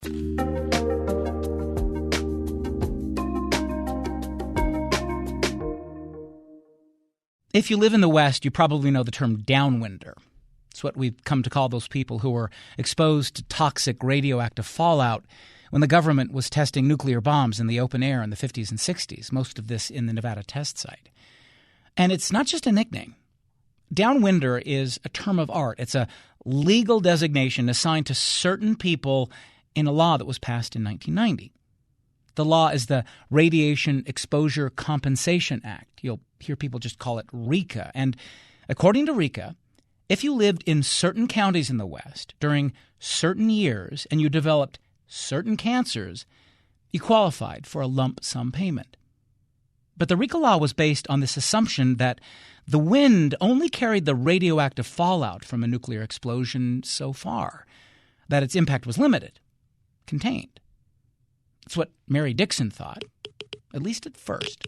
If you live in the West, you probably know the term downwinder. It's what we've come to call those people who were exposed to toxic radioactive fallout when the government was testing nuclear bombs in the open air in the 50s and 60s, most of this in the Nevada test site. And it's not just a nickname. Downwinder is a term of art. It's a legal designation assigned to certain people in a law that was passed in 1990. The law is the Radiation Exposure Compensation Act. You'll hear people just call it RECA. And according to RECA, if you lived in certain counties in the West during certain years and you developed certain cancers, you qualified for a lump sum payment. But the RECA law was based on this assumption that the wind only carried the radioactive fallout from a nuclear explosion so far, that its impact was limited, contained. It's what Mary Dickson thought, at least at first.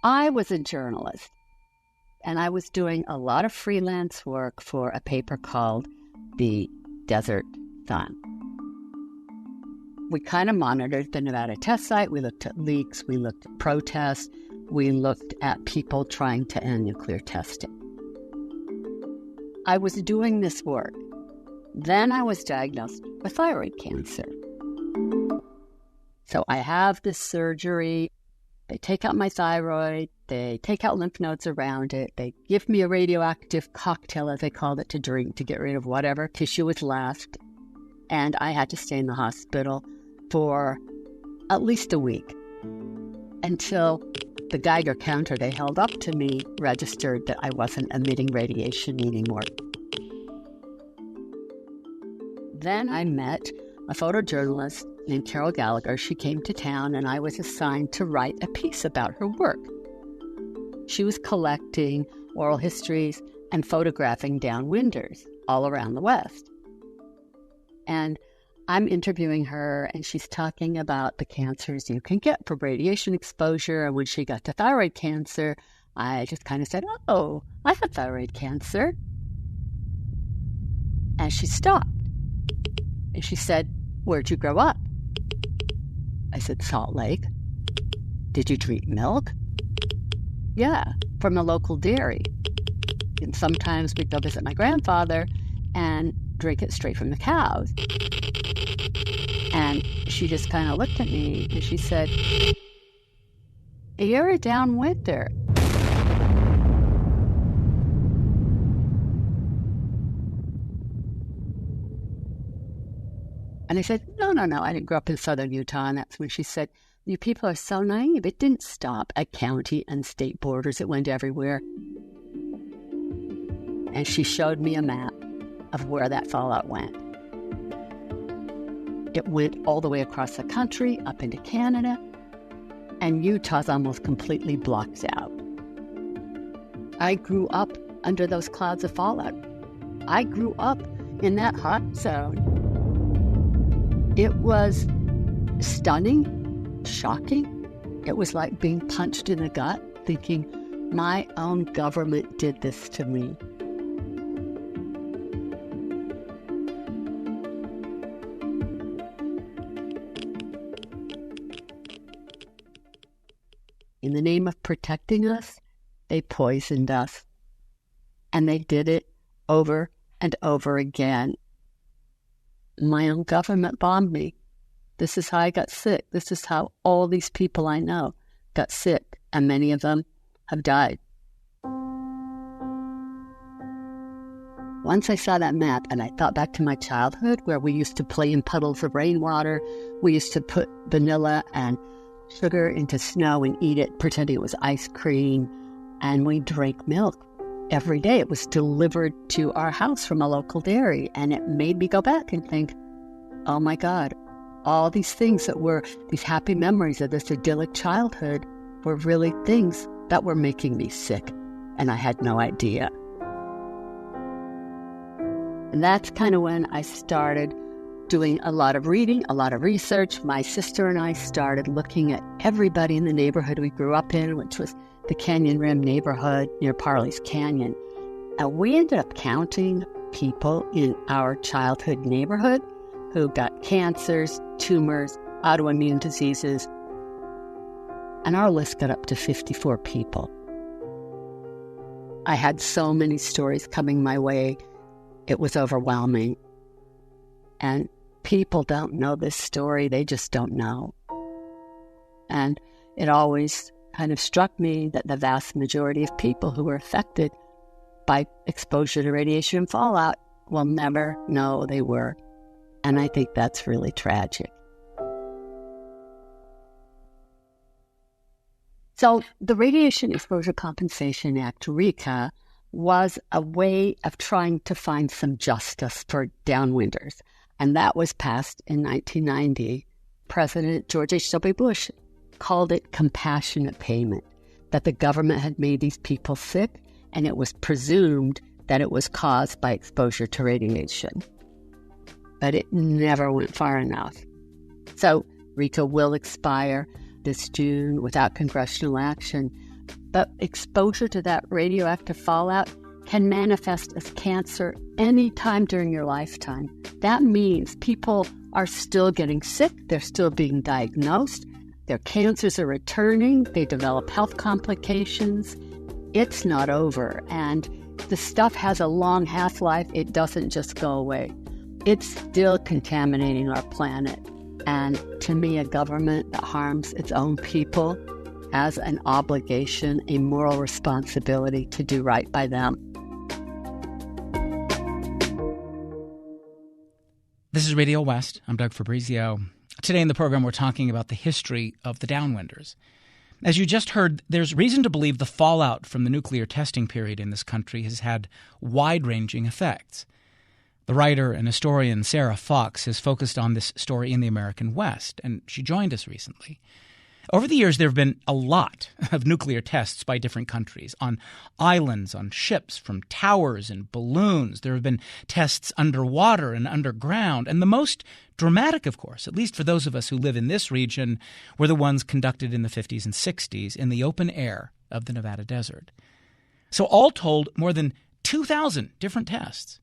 I was a journalist, and I was doing a lot of freelance work for a paper called The Desert Sun. We kind of monitored the Nevada test site. We looked at leaks. We looked at protests. We looked at people trying to end nuclear testing. I was doing this work. Then I was diagnosed with thyroid cancer. So I have this surgery. They take out my thyroid. They take out lymph nodes around it. They give me a radioactive cocktail, as they called it, to drink to get rid of whatever tissue was left. And I had to stay in the hospital for at least a week until the Geiger counter they held up to me registered that I wasn't emitting radiation anymore. Then I met a photojournalist named Carol Gallagher. She came to town, and I was assigned to write a piece about her work. She was collecting oral histories and photographing downwinders all around the West. And I'm interviewing her, and she's talking about the cancers you can get from radiation exposure. And when she got to thyroid cancer, I just kind of said, "Oh, I have thyroid cancer." And she stopped. And she said, "Where'd you grow up?" I said, "Salt Lake." "Did you drink milk?" "Yeah, from a local dairy. And sometimes we'd go visit my grandfather and drink it straight from the cows." And she just kind of looked at me and she said, "You're a downwinder." And I said, no, I didn't grow up in southern Utah. And that's when she said, "You people are so naive. It didn't stop at county and state borders. It went everywhere." And she showed me a map of where that fallout went. It went all the way across the country, up into Canada, and Utah's almost completely blocked out. I grew up under those clouds of fallout. I grew up in that hot zone. It was stunning, shocking. It was like being punched in the gut, thinking, my own government did this to me. In the name of protecting us, they poisoned us. And they did it over and over again. My own government bombed me. This is how I got sick. This is how all these people I know got sick, and many of them have died. Once I saw that map and I thought back to my childhood where we used to play in puddles of rainwater, we used to put vanilla and sugar into snow and eat it, pretending it was ice cream, and we drank milk every day. It was delivered to our house from a local dairy, and it made me go back and think, oh my God, all these things that were these happy memories of this idyllic childhood were really things that were making me sick, and I had no idea. And that's kind of when I started doing a lot of reading, a lot of research. My sister and I started looking at everybody in the neighborhood we grew up in, which was the Canyon Rim neighborhood near Parley's Canyon. And we ended up counting people in our childhood neighborhood who got cancers, tumors, autoimmune diseases, and our list got up to 54 people. I had so many stories coming my way, it was overwhelming. And people don't know this story, they just don't know. And it always kind of struck me that the vast majority of people who were affected by exposure to radiation and fallout will never know they were. And I think that's really tragic. So the Radiation Exposure Compensation Act, RECA, was a way of trying to find some justice for downwinders. And that was passed in 1990. President George H.W. Bush called it compassionate payment, that the government had made these people sick, and it was presumed that it was caused by exposure to radiation. But it never went far enough. So RECA will expire this June without congressional action, but exposure to that radioactive fallout can manifest as cancer anytime during your lifetime. That means people are still getting sick, they're still being diagnosed, their cancers are returning, they develop health complications. It's not over, and the stuff has a long half-life. It doesn't just go away. It's still contaminating our planet. And to me, a government that harms its own people has an obligation, a moral responsibility to do right by them. This is Radio West. I'm Doug Fabrizio. Today in the program, we're talking about the history of the downwinders. As you just heard, there's reason to believe the fallout from the nuclear testing period in this country has had wide-ranging effects. The writer and historian Sarah Fox has focused on this story in the American West, and she joined us recently. Over the years, there have been a lot of nuclear tests by different countries, on islands, on ships, from towers and balloons. There have been tests underwater and underground, and the most dramatic, of course, at least for those of us who live in this region, were the ones conducted in the 50s and 60s in the open air of the Nevada desert. So all told, more than 2,000 different tests.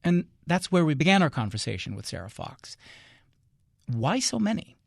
And that's where we began our conversation with Sarah Fox. Why so many?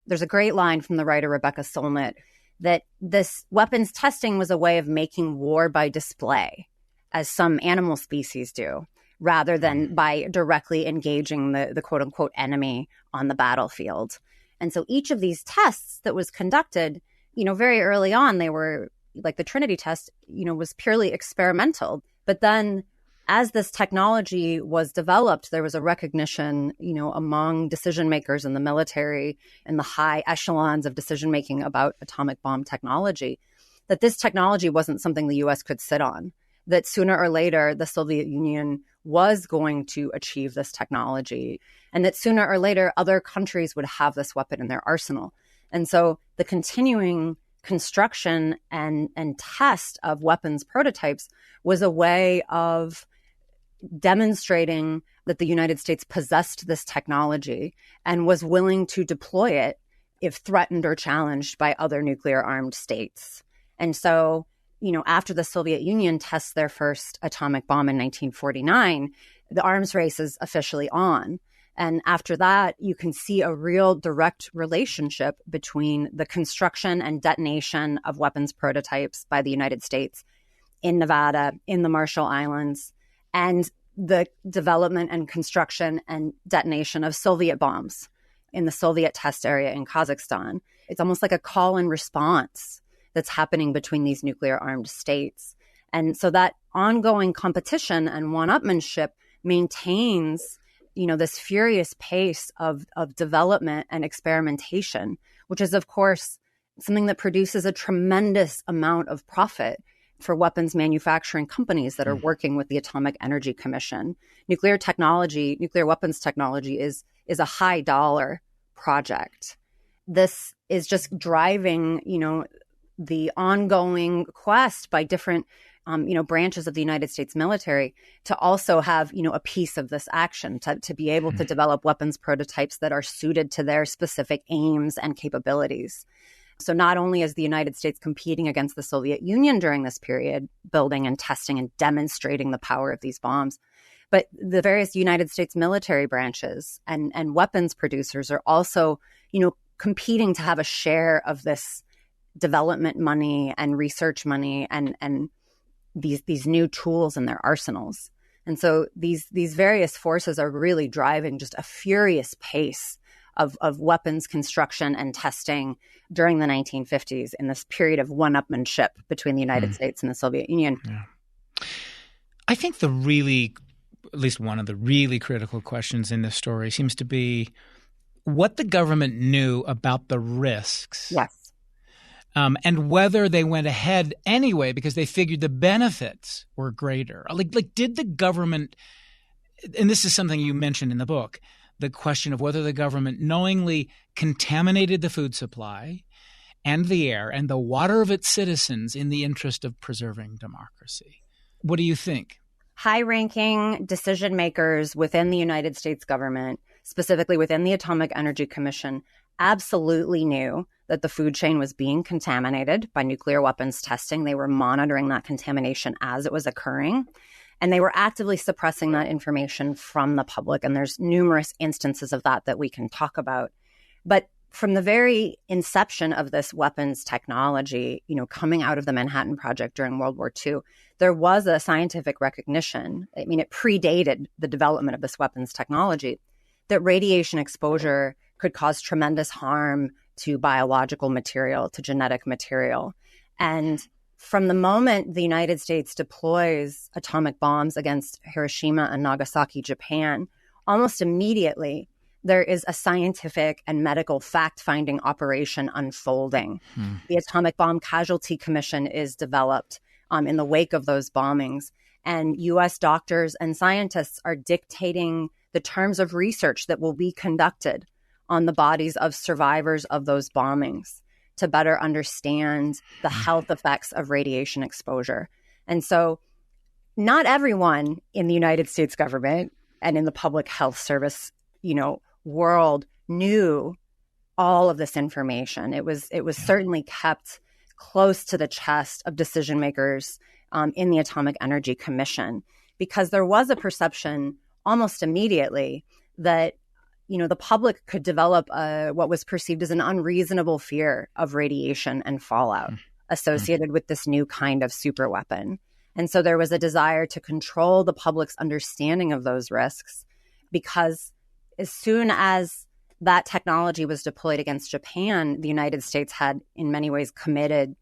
There's a great line from the writer Rebecca Solnit that this weapons testing was a way of making war by display, as some animal species do, rather than by directly engaging the quote-unquote enemy on the battlefield. And so each of these tests that was conducted, very early on, they were, like the Trinity test, was purely experimental. But then as this technology was developed, there was a recognition, among decision makers in the military and the high echelons of decision making about atomic bomb technology, that this technology wasn't something the U.S. could sit on, that sooner or later the Soviet Union was going to achieve this technology, and that sooner or later other countries would have this weapon in their arsenal. And so the continuing construction and test of weapons prototypes was a way of demonstrating that the United States possessed this technology and was willing to deploy it if threatened or challenged by other nuclear-armed states. And so, after the Soviet Union tests their first atomic bomb in 1949, the arms race is officially on. And after that, you can see a real direct relationship between the construction and detonation of weapons prototypes by the United States in Nevada, in the Marshall Islands, and the development and construction and detonation of Soviet bombs in the Soviet test area in Kazakhstan. It's almost like a call and response that's happening between these nuclear-armed states. And so that ongoing competition and one-upmanship maintains, this furious pace of development and experimentation, which is, of course, something that produces a tremendous amount of profit for weapons manufacturing companies that are working with the Atomic Energy Commission. Nuclear weapons technology is a high dollar project. This is just driving, the ongoing quest by different, branches of the United States military to also have, a piece of this action, to be able to develop weapons prototypes that are suited to their specific aims and capabilities. So not only is the United States competing against the Soviet Union during this period, building and testing and demonstrating the power of these bombs, but the various United States military branches and weapons producers are also, competing to have a share of this development money and research money and these new tools in their arsenals. And so these various forces are really driving just a furious pace of weapons construction and testing during the 1950s in this period of one-upmanship between the United States and the Soviet Union. Yeah. I think at least one of the really critical questions in this story seems to be what the government knew about the risks. Yes. And whether they went ahead anyway because they figured the benefits were greater. Like did the government, and this is something you mentioned in the book, the question of whether the government knowingly contaminated the food supply and the air and the water of its citizens in the interest of preserving democracy. What do you think? High-ranking decision makers within the United States government, specifically within the Atomic Energy Commission, absolutely knew that the food chain was being contaminated by nuclear weapons testing. They were monitoring that contamination as it was occurring, and they were actively suppressing that information from the public. And there's numerous instances of that we can talk about. But from the very inception of this weapons technology, coming out of the Manhattan Project during World War II, there was a scientific recognition. I mean, it predated the development of this weapons technology, that radiation exposure could cause tremendous harm to biological material, to genetic material. And from the moment the United States deploys atomic bombs against Hiroshima and Nagasaki, Japan, almost immediately there is a scientific and medical fact-finding operation unfolding. The Atomic Bomb Casualty Commission is developed in the wake of those bombings. And U.S. doctors and scientists are dictating the terms of research that will be conducted on the bodies of survivors of those bombings to better understand the health effects of radiation exposure. And so not everyone in the United States government and in the public health service, world knew all of this information. It was certainly kept close to the chest of decision makers in the Atomic Energy Commission, because there was a perception almost immediately that the public could develop what was perceived as an unreasonable fear of radiation and fallout associated with this new kind of superweapon. And so there was a desire to control the public's understanding of those risks, because as soon as that technology was deployed against Japan, the United States had in many ways committed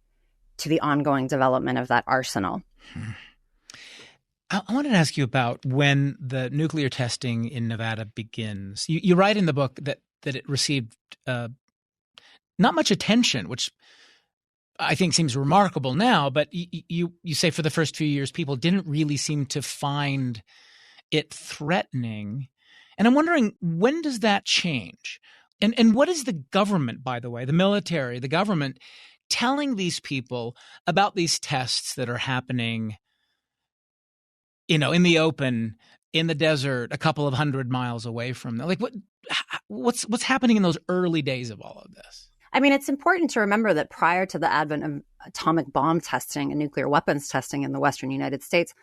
to the ongoing development of that arsenal. I wanted to ask you about when the nuclear testing in Nevada begins. You write in the book that it received not much attention, which I think seems remarkable now, but you say for the first few years, people didn't really seem to find it threatening. And I'm wondering, when does that change? And what is the government, by the way, the military, the government, telling these people about these tests that are happening in the open, in the desert, a couple of 100 miles away from them? Like, what's happening in those early days of all of this? I mean, it's important to remember that prior to the advent of atomic bomb testing and nuclear weapons testing in the Western United States,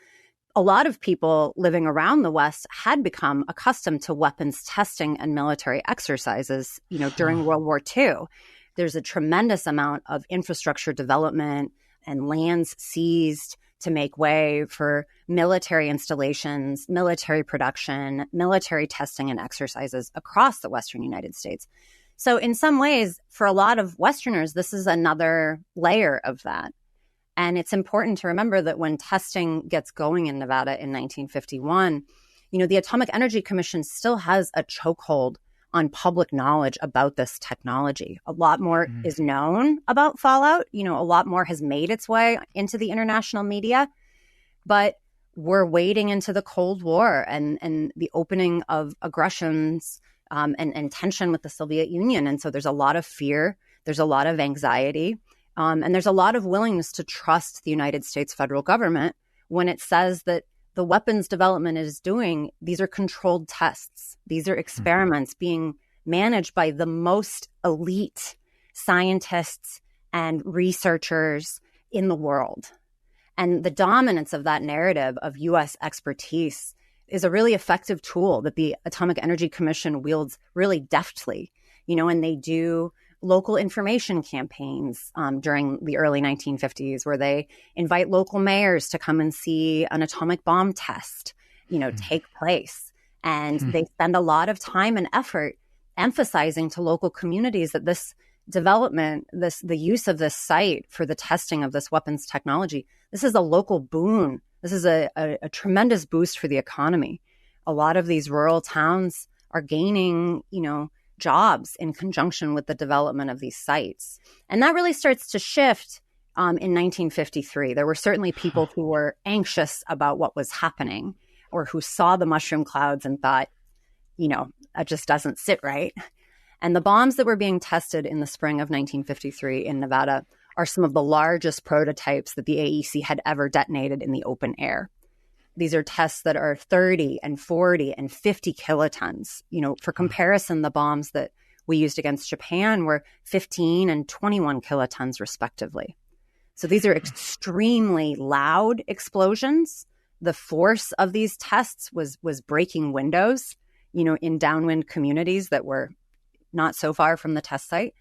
a lot of people living around the West had become accustomed to weapons testing and military exercises, during World War II. There's a tremendous amount of infrastructure development and lands seized to make way for military installations, military production, military testing and exercises across the Western United States. So in some ways, for a lot of Westerners, this is another layer of that. And it's important to remember that when testing gets going in Nevada in 1951, the Atomic Energy Commission still has a chokehold on public knowledge about this technology. A lot more is known about fallout. A lot more has made its way into the international media. But we're wading into the Cold War and the opening of aggressions and tension with the Soviet Union. And so there's a lot of fear. There's a lot of anxiety. And there's a lot of willingness to trust the United States federal government when it says that the weapons development is doing, these are controlled tests. These are experiments being managed by the most elite scientists and researchers in the world. And the dominance of that narrative of U.S. expertise is a really effective tool that the Atomic Energy Commission wields really deftly, and they do local information campaigns during the early 1950s where they invite local mayors to come and see an atomic bomb test, take place. And they spend a lot of time and effort emphasizing to local communities that this development, the use of this site for the testing of this weapons technology, this is a local boon. This is a tremendous boost for the economy. A lot of these rural towns are gaining, jobs in conjunction with the development of these sites. And that really starts to shift in 1953. There were certainly people who were anxious about what was happening or who saw the mushroom clouds and thought, that just doesn't sit right. And the bombs that were being tested in the spring of 1953 in Nevada are some of the largest prototypes that the AEC had ever detonated in the open air. These are tests that are 30 and 40 and 50 kilotons. For comparison, the bombs that we used against Japan were 15 and 21 kilotons, respectively. So these are extremely loud explosions. The force of these tests was breaking windows, in downwind communities that were not so far from the test site.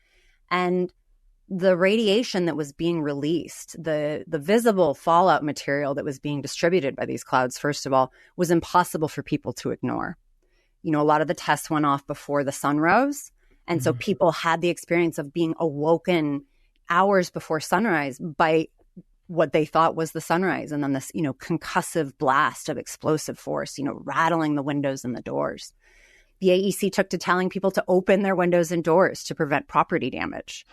And the radiation that was being released, the visible fallout material that was being distributed by these clouds, first of all, was impossible for people to ignore. A lot of the tests went off before the sun rose. And so people had the experience of being awoken hours before sunrise by what they thought was the sunrise. And then this, concussive blast of explosive force, rattling the windows and the doors. The AEC took to telling people to open their windows and doors to prevent property damage.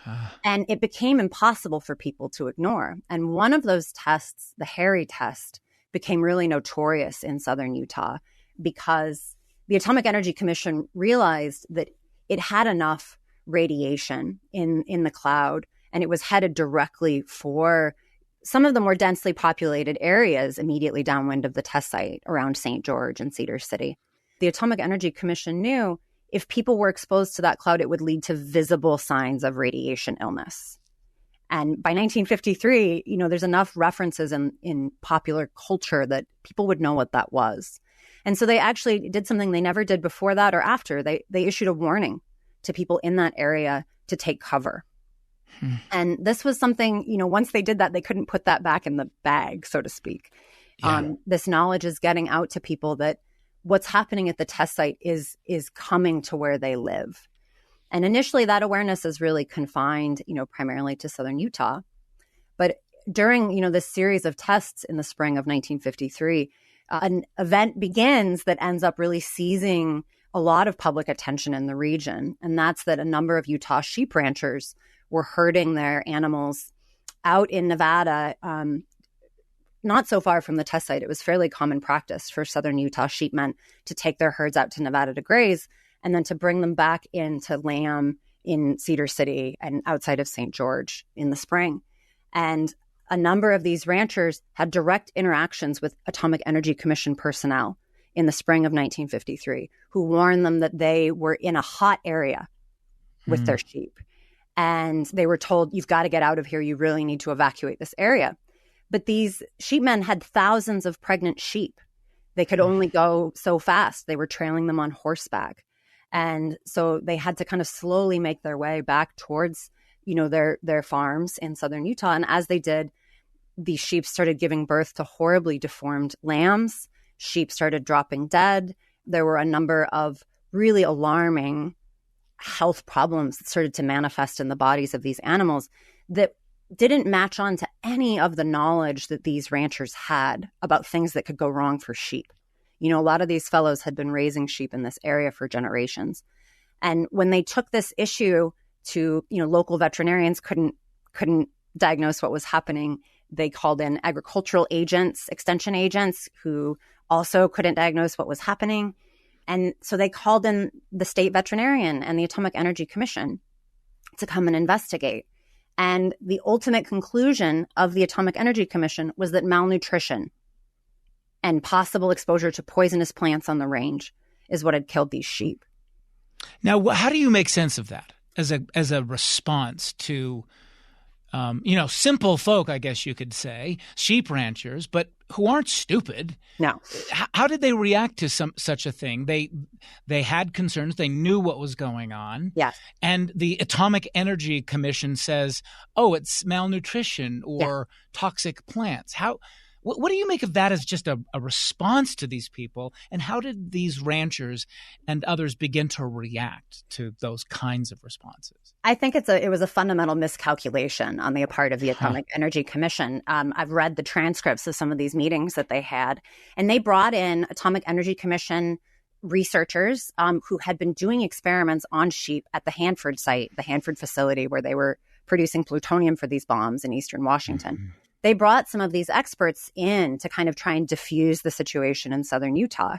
And it became impossible for people to ignore. And one of those tests, the Harry test, became really notorious in southern Utah because the Atomic Energy Commission realized that it had enough radiation in the cloud, and it was headed directly for some of the more densely populated areas immediately downwind of the test site around St. George and Cedar City. The Atomic Energy Commission knew if people were exposed to that cloud, it would lead to visible signs of radiation illness. And by 1953, there's enough references in popular culture that people would know what that was. And so they actually did something they never did before that or after. They issued a warning to people in that area to take cover. And this was something, once they did that, they couldn't put that back in the bag, so to speak. Yeah. This knowledge is getting out to people that what's happening at the test site is coming to where they live. And initially that awareness is really confined, primarily to southern Utah. But during, this series of tests in the spring of 1953, an event begins that ends up really seizing a lot of public attention in the region. And that's that a number of Utah sheep ranchers were herding their animals out in Nevada, not so far from the test site. It was fairly common practice for southern Utah sheepmen to take their herds out to Nevada to graze and then to bring them back into lamb in Cedar City and outside of St. George in the spring. And a number of these ranchers had direct interactions with Atomic Energy Commission personnel in the spring of 1953 who warned them that they were in a hot area with their sheep. And they were told, you've got to get out of here. You really need to evacuate this area. But these sheepmen had thousands of pregnant sheep. They could only go so fast. They were trailing them on horseback. And so they had to kind of slowly make their way back towards, their farms in southern Utah. And as they did, these sheep started giving birth to horribly deformed lambs. Sheep started dropping dead. There were a number of really alarming health problems that started to manifest in the bodies of these animals that didn't match on to any of the knowledge that these ranchers had about things that could go wrong for sheep. A lot of these fellows had been raising sheep in this area for generations. And when they took this issue to, local veterinarians couldn't diagnose what was happening. They called in agricultural agents, extension agents, who also couldn't diagnose what was happening. And so they called in the state veterinarian and the Atomic Energy Commission to come and investigate. And the ultimate conclusion of the Atomic Energy Commission was that malnutrition and possible exposure to poisonous plants on the range is what had killed these sheep. Now, how do you make sense of that as a response to simple folk, I guess you could say, sheep ranchers, but who aren't stupid. No. How did they react to such a thing? They had concerns. They knew what was going on. Yes. And the Atomic Energy Commission says, oh, it's malnutrition or toxic plants. What do you make of that as just a response to these people? And how did these ranchers and others begin to react to those kinds of responses? I think it was a fundamental miscalculation on the part of the Atomic Energy Commission. I've read the transcripts of some of these meetings that they had, and they brought in Atomic Energy Commission researchers who had been doing experiments on sheep at the Hanford site, the Hanford facility where they were producing plutonium for these bombs in eastern Washington. Mm-hmm. They brought some of these experts in to kind of try and diffuse the situation in southern Utah.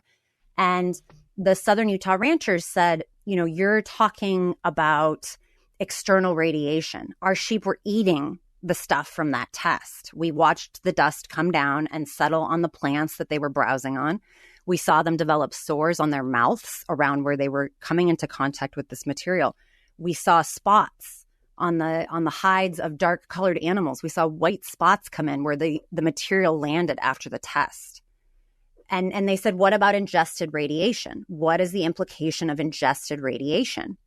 And the southern Utah ranchers said, you're talking about external radiation. Our sheep were eating the stuff from that test. We watched the dust come down and settle on the plants that they were browsing on. We saw them develop sores on their mouths around where they were coming into contact with this material. We saw spots on the hides of dark colored animals. We saw white spots come in where the material landed after the test. And they said, what about ingested radiation? What is the implication of ingested radiation?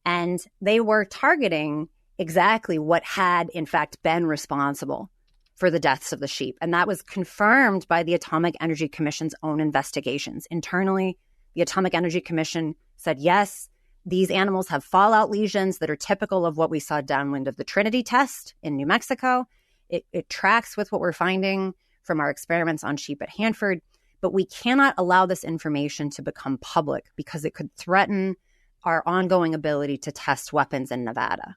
And they were targeting exactly what had, in fact, been responsible for the deaths of the sheep. And that was confirmed by the Atomic Energy Commission's own investigations. Internally, the Atomic Energy Commission said, yes, these animals have fallout lesions that are typical of what we saw downwind of the Trinity test in New Mexico. It tracks with what we're finding from our experiments on sheep at Hanford, but we cannot allow this information to become public because it could threaten our ongoing ability to test weapons in Nevada.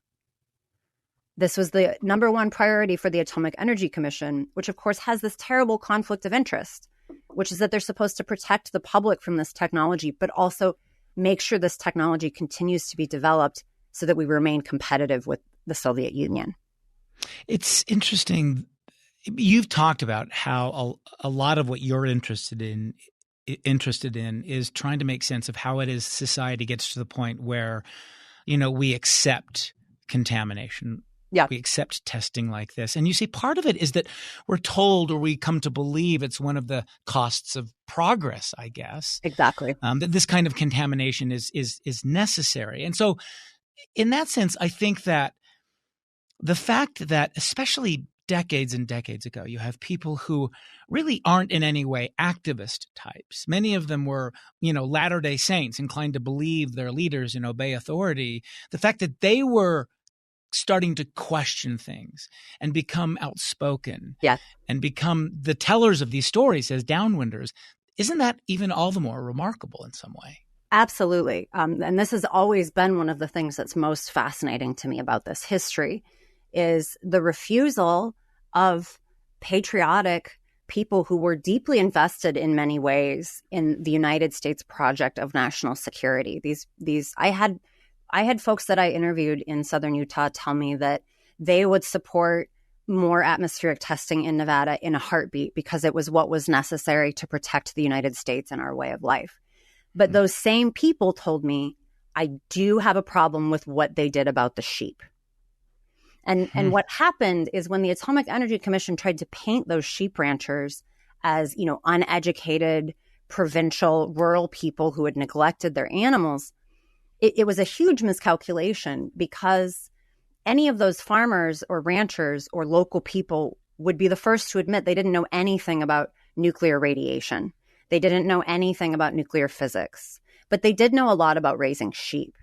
This was the number one priority for the Atomic Energy Commission, which of course has this terrible conflict of interest, which is that they're supposed to protect the public from this technology, but also make sure this technology continues to be developed so that we remain competitive with the Soviet Union. It's interesting. You've talked about how a lot of what you're interested in is trying to make sense of how it is society gets to the point where, we accept contamination. Yeah. We accept testing like this. And you see, part of it is that we're told, or we come to believe, it's one of the costs of progress, I guess. Exactly. That this kind of contamination is necessary. And so in that sense, I think that the fact that, especially decades and decades ago, you have people who really aren't in any way activist types. Many of them were, Latter-day Saints, inclined to believe their leaders and obey authority. The fact that they were starting to question things and become outspoken and become the tellers of these stories as downwinders, isn't that even all the more remarkable in some way? Absolutely. And this has always been one of the things that's most fascinating to me about this history is the refusal of patriotic people who were deeply invested in many ways in the United States project of national security. I had folks that I interviewed in southern Utah tell me that they would support more atmospheric testing in Nevada in a heartbeat because it was what was necessary to protect the United States and our way of life. But those same people told me, I do have a problem with what they did about the sheep. And what happened is when the Atomic Energy Commission tried to paint those sheep ranchers as, uneducated, provincial, rural people who had neglected their animals, it was a huge miscalculation because any of those farmers or ranchers or local people would be the first to admit they didn't know anything about nuclear radiation. They didn't know anything about nuclear physics, but they did know a lot about raising sheep.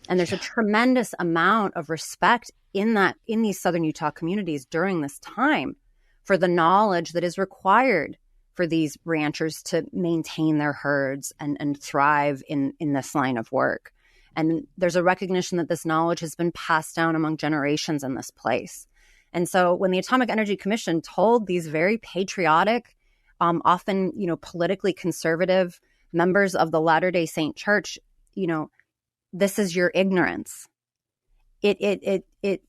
And there's a tremendous amount of respect in these southern Utah communities during this time for the knowledge that is required for these ranchers to maintain their herds and thrive in this line of work. And there's a recognition that this knowledge has been passed down among generations in this place. And so when the Atomic Energy Commission told these very patriotic, often, politically conservative members of the Latter-day Saint Church, this is your ignorance. It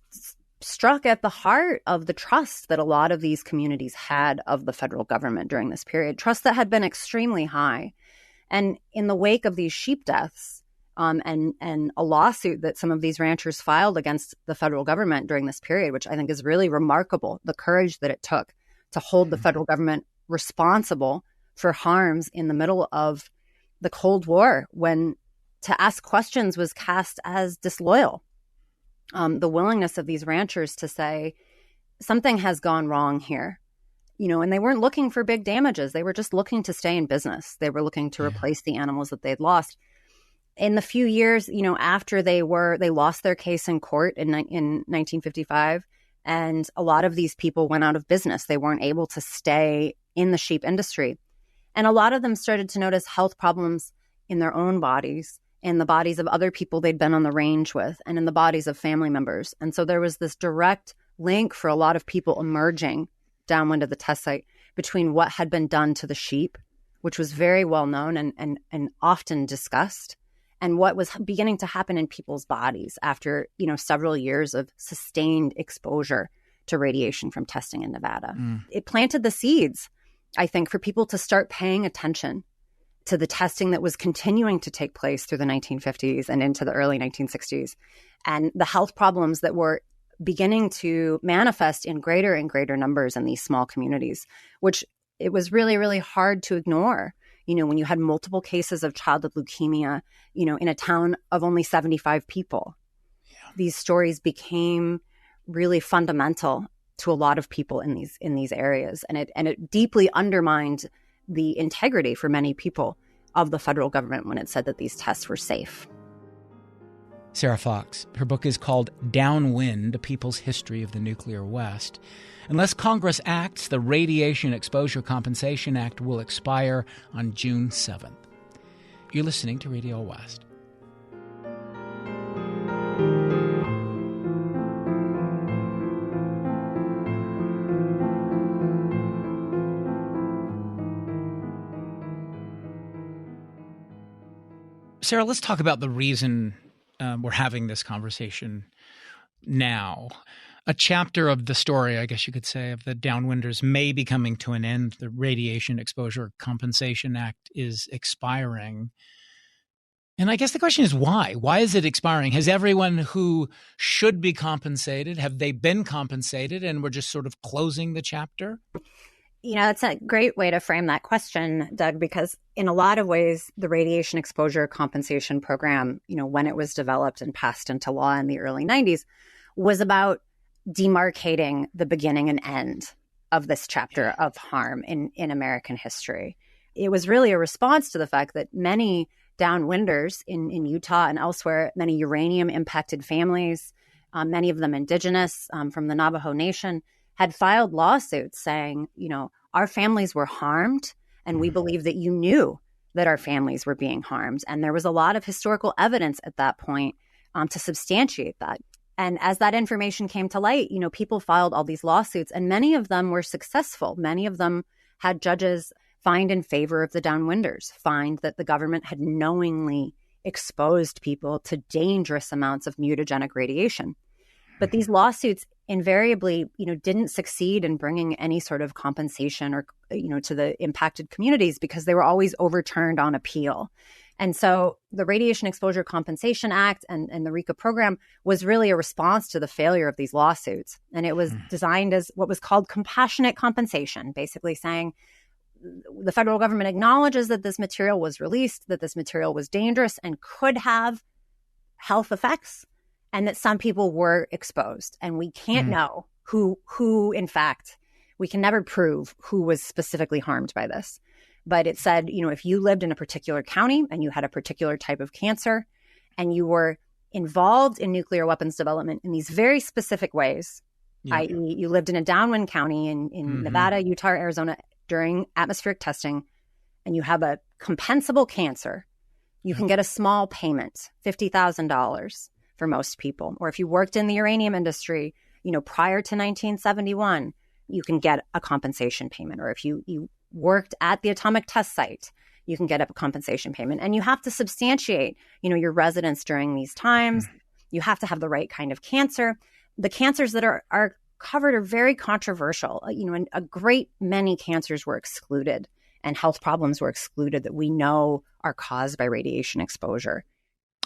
struck at the heart of the trust that a lot of these communities had of the federal government during this period, trust that had been extremely high. And in the wake of these sheep deaths, and a lawsuit that some of these ranchers filed against the federal government during this period, which I think is really remarkable, the courage that it took to hold the federal government responsible for harms in the middle of the Cold War, when to ask questions was cast as disloyal. The willingness of these ranchers to say, something has gone wrong here. And they weren't looking for big damages. They were just looking to stay in business. They were looking to replace the animals that they'd lost. In the few years, after they lost their case in court in 1955, and a lot of these people went out of business. They weren't able to stay in the sheep industry. And a lot of them started to notice health problems in their own bodies, in the bodies of other people they'd been on the range with, and in the bodies of family members. And so there was this direct link for a lot of people emerging downwind of the test site between what had been done to the sheep, which was very well known and often discussed, and what was beginning to happen in people's bodies after, several years of sustained exposure to radiation from testing in Nevada. It planted the seeds, I think, for people to start paying attention to the testing that was continuing to take place through the 1950s and into the early 1960s, and the health problems that were beginning to manifest in greater and greater numbers in these small communities, which it was really, really hard to ignore. When you had multiple cases of childhood leukemia, in a town of only 75 people, these stories became really fundamental to a lot of people in these areas, and it deeply undermined the integrity for many people of the federal government when it said that these tests were safe. Sarah Fox. Her book is called Downwind: A People's History of the Nuclear West. Unless Congress acts, the Radiation Exposure Compensation Act will expire on June 7th. You're listening to Radio West. Sarah, let's talk about the reason we're having this conversation now. A chapter of the story, I guess you could say, of the downwinders may be coming to an end. The Radiation Exposure Compensation Act is expiring. And I guess the question is why? Why is it expiring? Has everyone who should be compensated, have they been compensated and we're just sort of closing the chapter? It's a great way to frame that question, Doug, because in a lot of ways, the Radiation Exposure Compensation Program, when it was developed and passed into law in the early 90s, was about demarcating the beginning and end of this chapter of harm in American history. It was really a response to the fact that many downwinders in Utah and elsewhere, many uranium-impacted families, many of them indigenous from the Navajo Nation, had filed lawsuits saying, our families were harmed, and we believe that you knew that our families were being harmed. And there was a lot of historical evidence at that point to substantiate that. And as that information came to light, people filed all these lawsuits, and many of them were successful. Many of them had judges find in favor of the downwinders, find that the government had knowingly exposed people to dangerous amounts of mutagenic radiation. But these lawsuits invariably, didn't succeed in bringing any sort of compensation or, to the impacted communities because they were always overturned on appeal. And so the Radiation Exposure Compensation Act and the RECA program was really a response to the failure of these lawsuits. And it was designed as what was called compassionate compensation, basically saying the federal government acknowledges that this material was released, that this material was dangerous and could have health effects, and that some people were exposed. And we can't know who, in fact, we can never prove who was specifically harmed by this. But it said, if you lived in a particular county and you had a particular type of cancer and you were involved in nuclear weapons development in these very specific ways, i.e. you lived in a downwind county in Nevada, Utah, or Arizona during atmospheric testing, and you have a compensable cancer, you can get a small payment, $50,000 for most people. Or if you worked in the uranium industry, prior to 1971, you can get a compensation payment. Or if you worked at the atomic test site, you can get a compensation payment. And you have to substantiate, your residence during these times. You have to have the right kind of cancer. The cancers that are covered are very controversial. And a great many cancers were excluded and health problems were excluded that we know are caused by radiation exposure.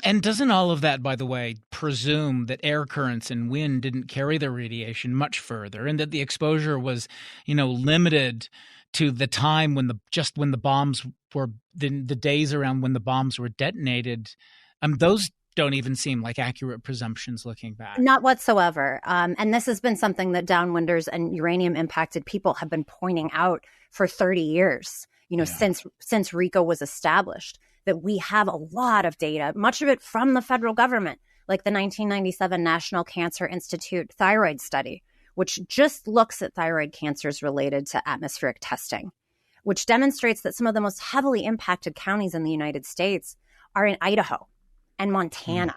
And doesn't all of that, by the way, presume that air currents and wind didn't carry the radiation much further, and that the exposure was, limited to the time when the bombs were the days around when the bombs were detonated? Those don't even seem like accurate presumptions looking back. Not whatsoever. And this has been something that downwinders and uranium impacted people have been pointing out for 30 years, since RECA was established, that we have a lot of data, much of it from the federal government, like the 1997 National Cancer Institute thyroid study, which just looks at thyroid cancers related to atmospheric testing, which demonstrates that some of the most heavily impacted counties in the United States are in Idaho and Montana.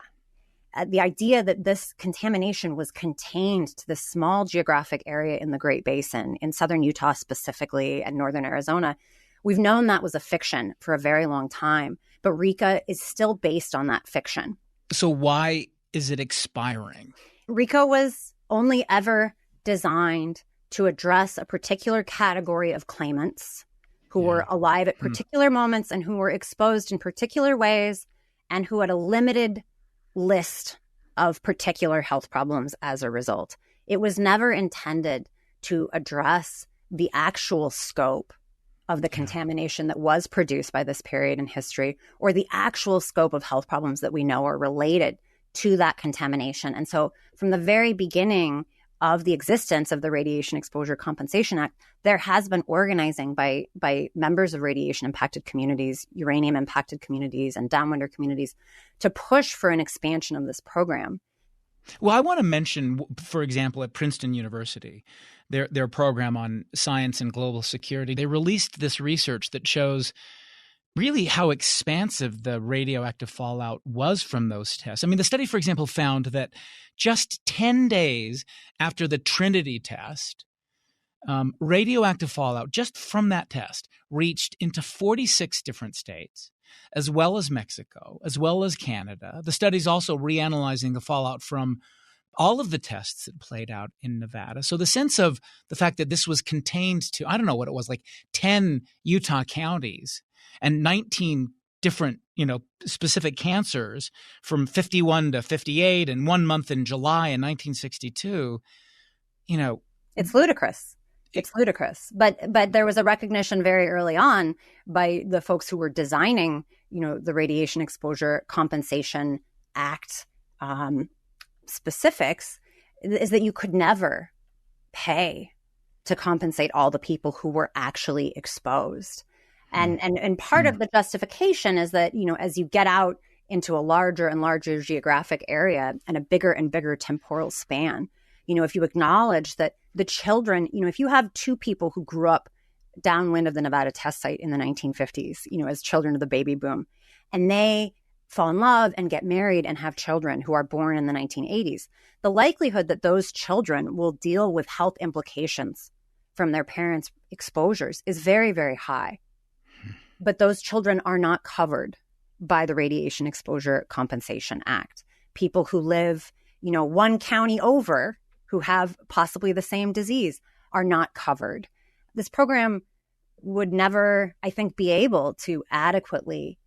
The idea that this contamination was contained to this small geographic area in the Great Basin, in southern Utah specifically, and northern Arizona, we've known that was a fiction for a very long time, but RECA is still based on that fiction. So why is it expiring? RECA was only ever designed to address a particular category of claimants who were alive at particular moments and who were exposed in particular ways and who had a limited list of particular health problems as a result. It was never intended to address the actual scope of the contamination that was produced by this period in history, or the actual scope of health problems that we know are related to that contamination. And so from the very beginning of the existence of the Radiation Exposure Compensation Act, there has been organizing by members of radiation-impacted communities, uranium-impacted communities, and downwinder communities to push for an expansion of this program. Well, I want to mention, for example, at Princeton University, their program on science and global security, they released this research that shows really how expansive the radioactive fallout was from those tests. I mean, the study, for example, found that just 10 days after the Trinity test, radioactive fallout just from that test reached into 46 different states, as well as Mexico, as well as Canada. The study's also reanalyzing the fallout from all of the tests that played out in Nevada. So the sense of the fact that this was contained to, I don't know what it was, like 10 Utah counties and 19 different, specific cancers from 51 to 58 and 1 month in July in 1962, It's ludicrous. It's ludicrous. But there was a recognition very early on by the folks who were designing, the Radiation Exposure Compensation Act specifics, is that you could never pay to compensate all the people who were actually exposed. And part of the justification is that, as you get out into a larger and larger geographic area and a bigger and bigger temporal span, if you acknowledge that the children, if you have two people who grew up downwind of the Nevada test site in the 1950s, as children of the baby boom, and they fall in love and get married and have children who are born in the 1980s, the likelihood that those children will deal with health implications from their parents' exposures is very, very high. But those children are not covered by the Radiation Exposure Compensation Act. People who live, one county over, who have possibly the same disease, are not covered. This program would never, I think, be able to adequately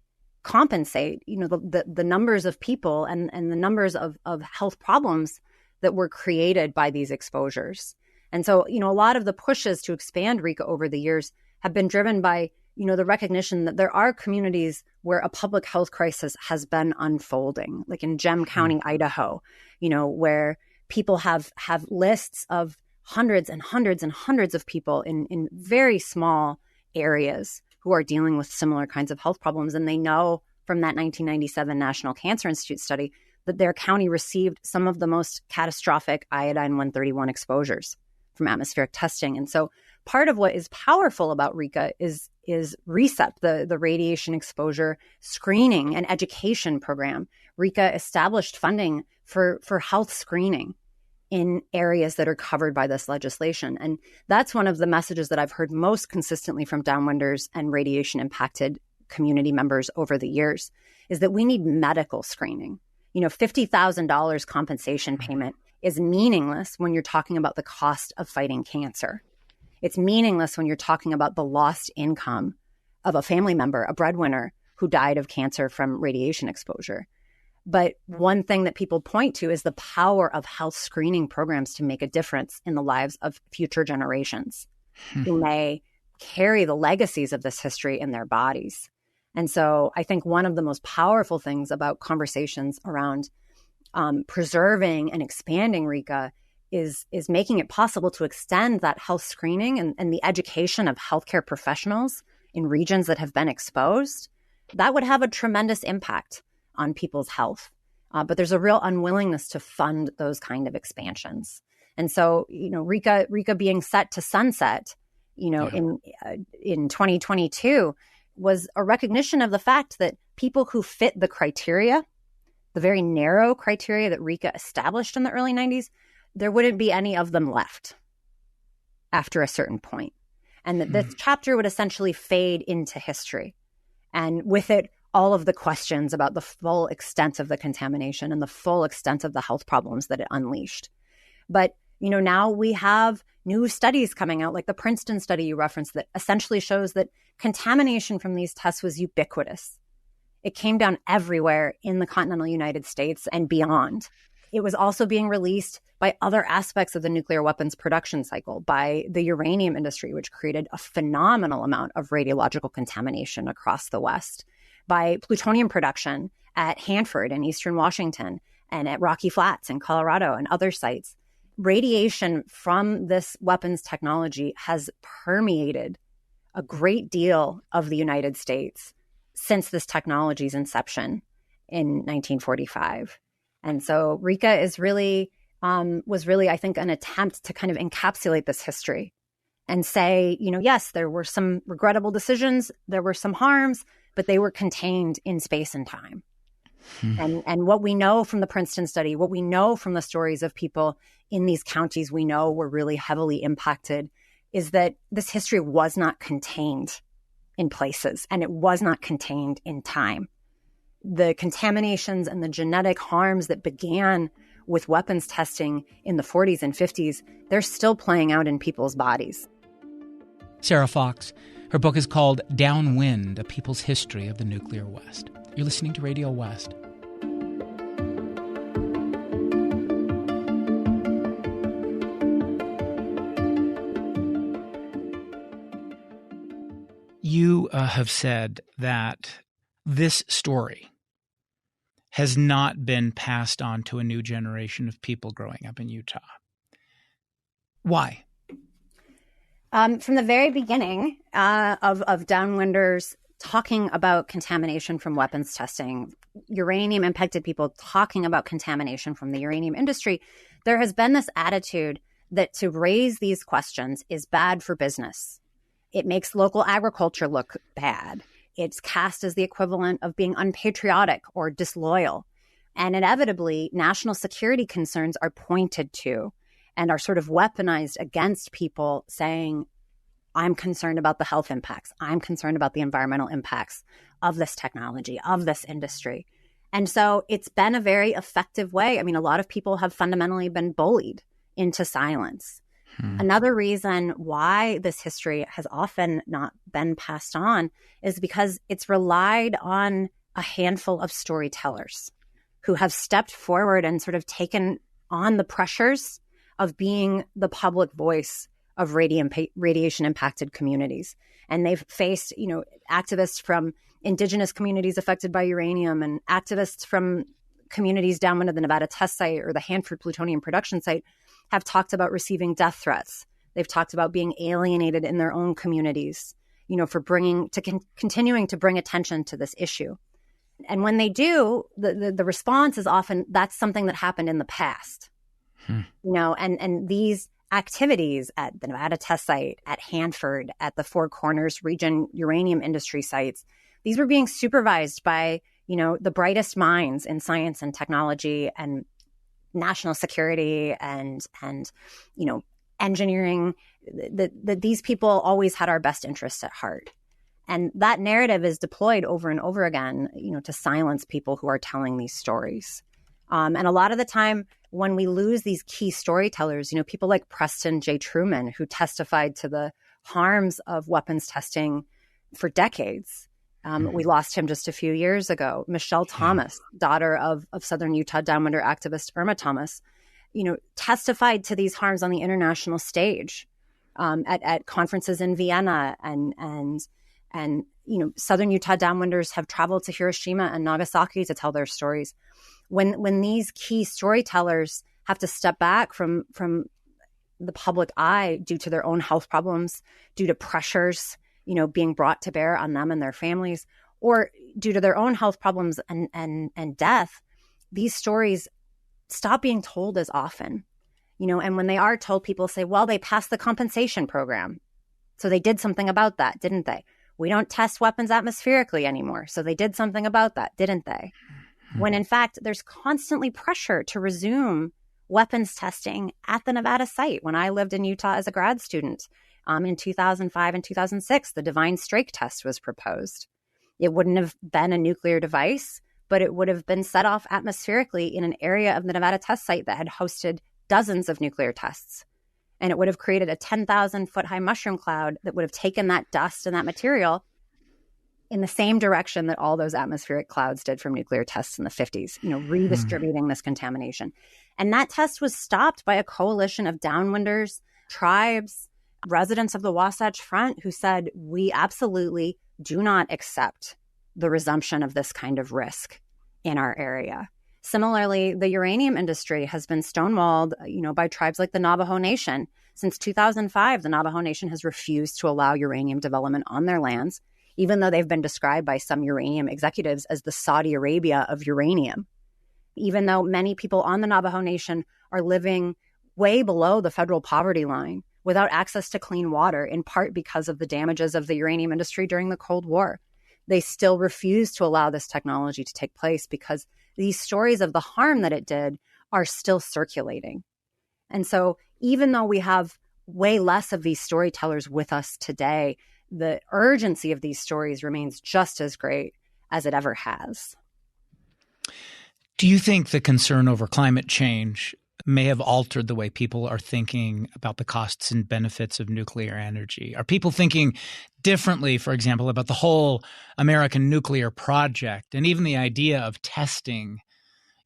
compensate, the numbers of people and the numbers of health problems that were created by these exposures. And so, a lot of the pushes to expand RECA over the years have been driven by, the recognition that there are communities where a public health crisis has been unfolding, like in Gem County, Idaho, where people have lists of hundreds and hundreds and hundreds of people in very small areas who are dealing with similar kinds of health problems. And they know from that 1997 National Cancer Institute study that their county received some of the most catastrophic iodine-131 exposures from atmospheric testing. And so part of what is powerful about RECA is RECEP, the Radiation Exposure Screening and Education Program. RECA established funding for health screening in areas that are covered by this legislation. And that's one of the messages that I've heard most consistently from downwinders and radiation-impacted community members over the years, is that we need medical screening. $50,000 compensation payment is meaningless when you're talking about the cost of fighting cancer. It's meaningless when you're talking about the lost income of a family member, a breadwinner, who died of cancer from radiation exposure. But one thing that people point to is the power of health screening programs to make a difference in the lives of future generations who may carry the legacies of this history in their bodies. And so I think one of the most powerful things about conversations around preserving and expanding RECA is making it possible to extend that health screening and the education of healthcare professionals in regions that have been exposed. That would have a tremendous impact on people's health. But there's a real unwillingness to fund those kind of expansions. And so, RECA being set to sunset, in 2022 was a recognition of the fact that people who fit the criteria, the very narrow criteria that RECA established in the early 90s, there wouldn't be any of them left after a certain point. And that this chapter would essentially fade into history. And with it, all of the questions about the full extent of the contamination and the full extent of the health problems that it unleashed. But, now we have new studies coming out, like the Princeton study you referenced, that essentially shows that contamination from these tests was ubiquitous. It came down everywhere in the continental United States and beyond. It was also being released by other aspects of the nuclear weapons production cycle, by the uranium industry, which created a phenomenal amount of radiological contamination across the West, by plutonium production at Hanford in Eastern Washington and at Rocky Flats in Colorado and other sites. Radiation from this weapons technology has permeated a great deal of the United States since this technology's inception in 1945. And so RECA is was really, I think, an attempt to kind of encapsulate this history and say, yes, there were some regrettable decisions, there were some harms, but they were contained in space and time. And what we know from the Princeton study, what we know from the stories of people in these counties we know were really heavily impacted, is that this history was not contained in places and it was not contained in time. The contaminations and the genetic harms that began with weapons testing in the 40s and 50s, they're still playing out in people's bodies. Sarah Fox. Her book is called Downwind, A People's History of the Nuclear West. You're listening to Radio West. You have said that this story has not been passed on to a new generation of people growing up in Utah. Why? From the very beginning of downwinders talking about contamination from weapons testing, uranium-impacted people talking about contamination from the uranium industry, there has been this attitude that to raise these questions is bad for business. It makes local agriculture look bad. It's cast as the equivalent of being unpatriotic or disloyal. And inevitably, national security concerns are pointed to and are sort of weaponized against people saying, I'm concerned about the health impacts. I'm concerned about the environmental impacts of this technology, of this industry. And so it's been a very effective way. I mean, a lot of people have fundamentally been bullied into silence. Another reason why this history has often not been passed on is because it's relied on a handful of storytellers who have stepped forward and sort of taken on the pressures of being the public voice of radiation-impacted communities. And they've faced, activists from indigenous communities affected by uranium and activists from communities downwind of the Nevada test site or the Hanford plutonium production site have talked about receiving death threats. They've talked about being alienated in their own communities, for continuing to bring attention to this issue. And when they do, the response is often, that's something that happened in the past. And these activities at the Nevada test site, at Hanford, at the Four Corners region uranium industry sites, these were being supervised by, the brightest minds in science and technology and national security and engineering, that these people always had our best interests at heart. And that narrative is deployed over and over again, to silence people who are telling these stories. And a lot of the time when we lose these key storytellers, people like Preston J. Truman, who testified to the harms of weapons testing for decades, We lost him just a few years ago. Michelle Thomas, daughter of Southern Utah downwinder activist Irma Thomas, testified to these harms on the international stage at conferences in Vienna, and Southern Utah downwinders have traveled to Hiroshima and Nagasaki to tell their stories. When these key storytellers have to step back from the public eye due to their own health problems, due to pressures, being brought to bear on them and their families, or due to their own health problems and death, these stories stop being told as often. And when they are told, people say, well, they passed the compensation program, so they did something about that, didn't they? We don't test weapons atmospherically anymore, so they did something about that, didn't they? When in fact, there's constantly pressure to resume weapons testing at the Nevada site. When I lived in Utah as a grad student in 2005 and 2006, the Divine Strike test was proposed. It wouldn't have been a nuclear device, but it would have been set off atmospherically in an area of the Nevada test site that had hosted dozens of nuclear tests. And it would have created a 10,000-foot high mushroom cloud that would have taken that dust and that material in the same direction that all those atmospheric clouds did from nuclear tests in the 50s, redistributing this contamination. And that test was stopped by a coalition of downwinders, tribes, residents of the Wasatch Front who said, we absolutely do not accept the resumption of this kind of risk in our area. Similarly, the uranium industry has been stonewalled, by tribes like the Navajo Nation. Since 2005, the Navajo Nation has refused to allow uranium development on their lands, even though they've been described by some uranium executives as the Saudi Arabia of uranium. Even though many people on the Navajo Nation are living way below the federal poverty line without access to clean water, in part because of the damages of the uranium industry during the Cold War, they still refuse to allow this technology to take place because these stories of the harm that it did are still circulating. And so even though we have way less of these storytellers with us today, the urgency of these stories remains just as great as it ever has. Do you think the concern over climate change may have altered the way people are thinking about the costs and benefits of nuclear energy? Are people thinking differently, for example, about the whole American nuclear project and even the idea of testing,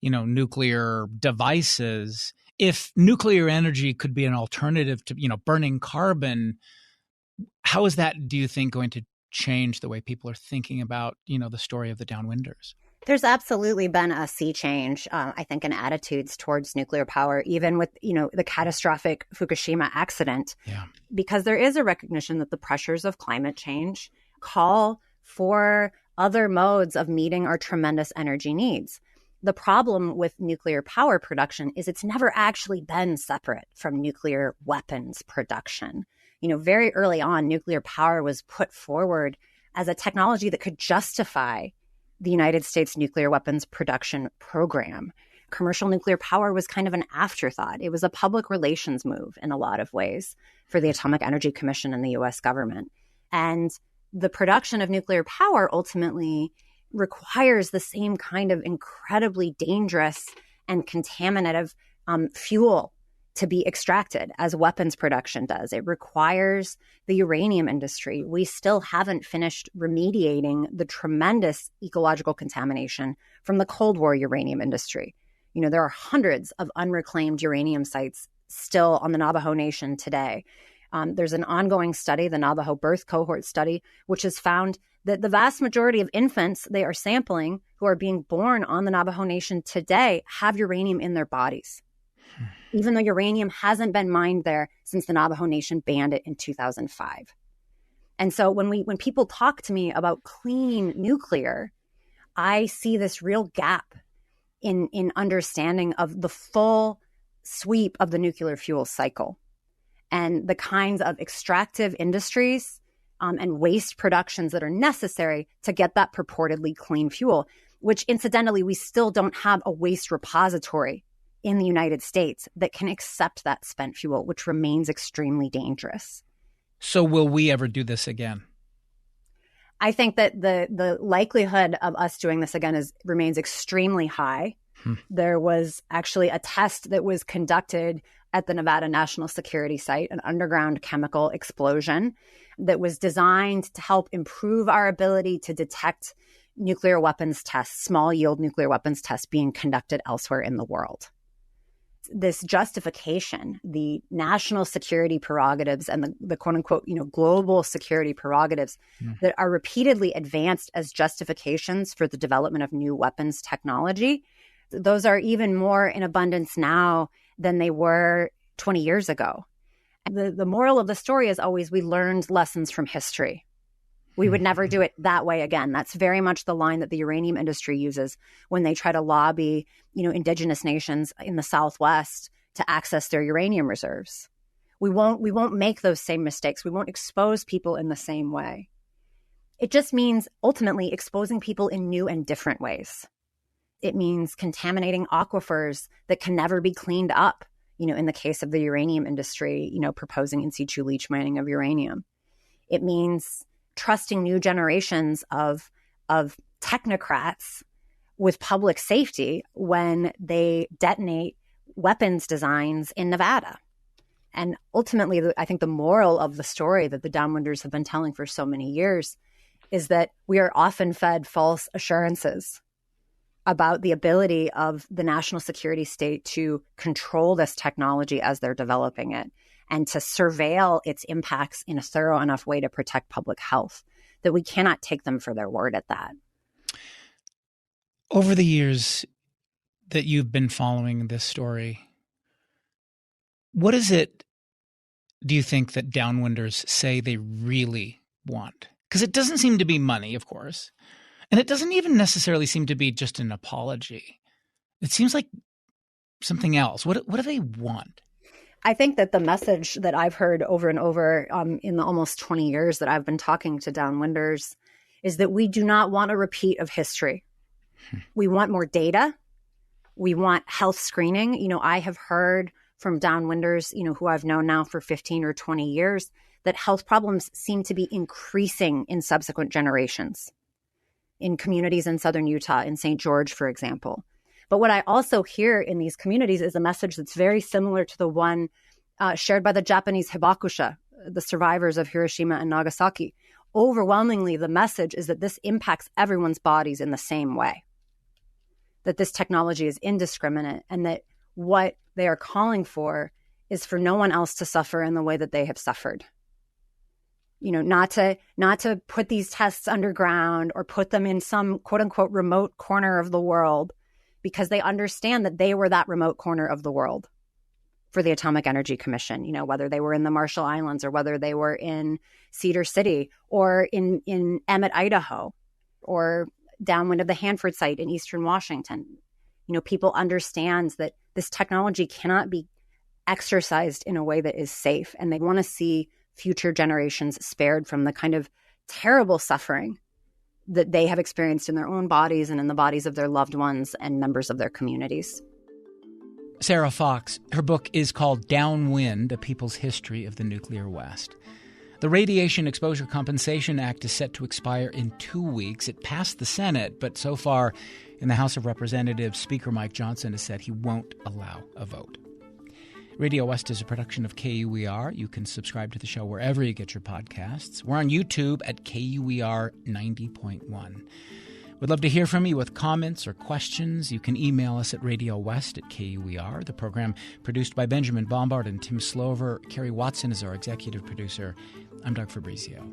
nuclear devices? If nuclear energy could be an alternative to, burning carbon, how is that, do you think, going to change the way people are thinking about, the story of the downwinders? There's absolutely been a sea change, I think, in attitudes towards nuclear power, even with, the catastrophic Fukushima accident, because there is a recognition that the pressures of climate change call for other modes of meeting our tremendous energy needs. The problem with nuclear power production is it's never actually been separate from nuclear weapons production. Very early on, nuclear power was put forward as a technology that could justify the United States nuclear weapons production program. Commercial nuclear power was kind of an afterthought. It was a public relations move in a lot of ways for the Atomic Energy Commission and the U.S. government. And the production of nuclear power ultimately requires the same kind of incredibly dangerous and contaminative fuel to be extracted as weapons production does. It requires the uranium industry. We still haven't finished remediating the tremendous ecological contamination from the Cold War uranium industry. There are hundreds of unreclaimed uranium sites still on the Navajo Nation today. There's an ongoing study, the Navajo Birth Cohort Study, which has found that the vast majority of infants they are sampling who are being born on the Navajo Nation today have uranium in their bodies, even though uranium hasn't been mined there since the Navajo Nation banned it in 2005. And so when people talk to me about clean nuclear, I see this real gap in understanding of the full sweep of the nuclear fuel cycle and the kinds of extractive industries and waste productions that are necessary to get that purportedly clean fuel, which incidentally, we still don't have a waste repository in the United States that can accept that spent fuel, which remains extremely dangerous. So will we ever do this again? I think that the likelihood of us doing this again remains extremely high. There was actually a test that was conducted at the Nevada National Security Site, an underground chemical explosion that was designed to help improve our ability to detect nuclear weapons tests, small yield nuclear weapons tests being conducted elsewhere in the world. This justification, the national security prerogatives and the quote unquote, global security prerogatives that are repeatedly advanced as justifications for the development of new weapons technology, those are even more in abundance now than they were 20 years ago. The moral of the story is always we learned lessons from history. We would never do it that way again. That's very much the line that the uranium industry uses when they try to lobby, indigenous nations in the Southwest to access their uranium reserves. We won't make those same mistakes. We won't expose people in the same way. It just means ultimately exposing people in new and different ways. It means contaminating aquifers that can never be cleaned up, in the case of the uranium industry, proposing in situ leach mining of uranium. It means trusting new generations of technocrats with public safety when they detonate weapons designs in Nevada. And ultimately, I think the moral of the story that the downwinders have been telling for so many years is that we are often fed false assurances about the ability of the national security state to control this technology as they're developing it and to surveil its impacts in a thorough enough way to protect public health, that we cannot take them for their word at that. Over the years that you've been following this story, what is it, do you think, that downwinders say they really want? Because it doesn't seem to be money, of course, and it doesn't even necessarily seem to be just an apology. It seems like something else. What do they want? I think that the message that I've heard over and over in the almost 20 years that I've been talking to downwinders is that we do not want a repeat of history. We want more data. We want health screening. I have heard from downwinders, who I've known now for 15 or 20 years, that health problems seem to be increasing in subsequent generations in communities in southern Utah, in St. George, for example. But what I also hear in these communities is a message that's very similar to the one shared by the Japanese hibakusha, the survivors of Hiroshima and Nagasaki. Overwhelmingly, the message is that this impacts everyone's bodies in the same way, that this technology is indiscriminate, and that what they are calling for is for no one else to suffer in the way that they have suffered. Not to put these tests underground or put them in some quote unquote remote corner of the world, because they understand that they were that remote corner of the world for the Atomic Energy Commission, whether they were in the Marshall Islands or whether they were in Cedar City or in Emmett, Idaho, or downwind of the Hanford site in Eastern Washington. People understand that this technology cannot be exercised in a way that is safe, and they want to see future generations spared from the kind of terrible suffering that they have experienced in their own bodies and in the bodies of their loved ones and members of their communities. Sarah Fox, her book is called Downwind, A People's History of the Nuclear West. The Radiation Exposure Compensation Act is set to expire in 2 weeks. It passed the Senate, but so far in the House of Representatives, Speaker Mike Johnson has said he won't allow a vote. Radio West is a production of KUER. You can subscribe to the show wherever you get your podcasts. We're on YouTube at KUER 90.1. We'd love to hear from you with comments or questions. You can email us at RadioWest@KUER. The program produced by Benjamin Bombard and Tim Slover. Kerry Watson is our executive producer. I'm Doug Fabrizio.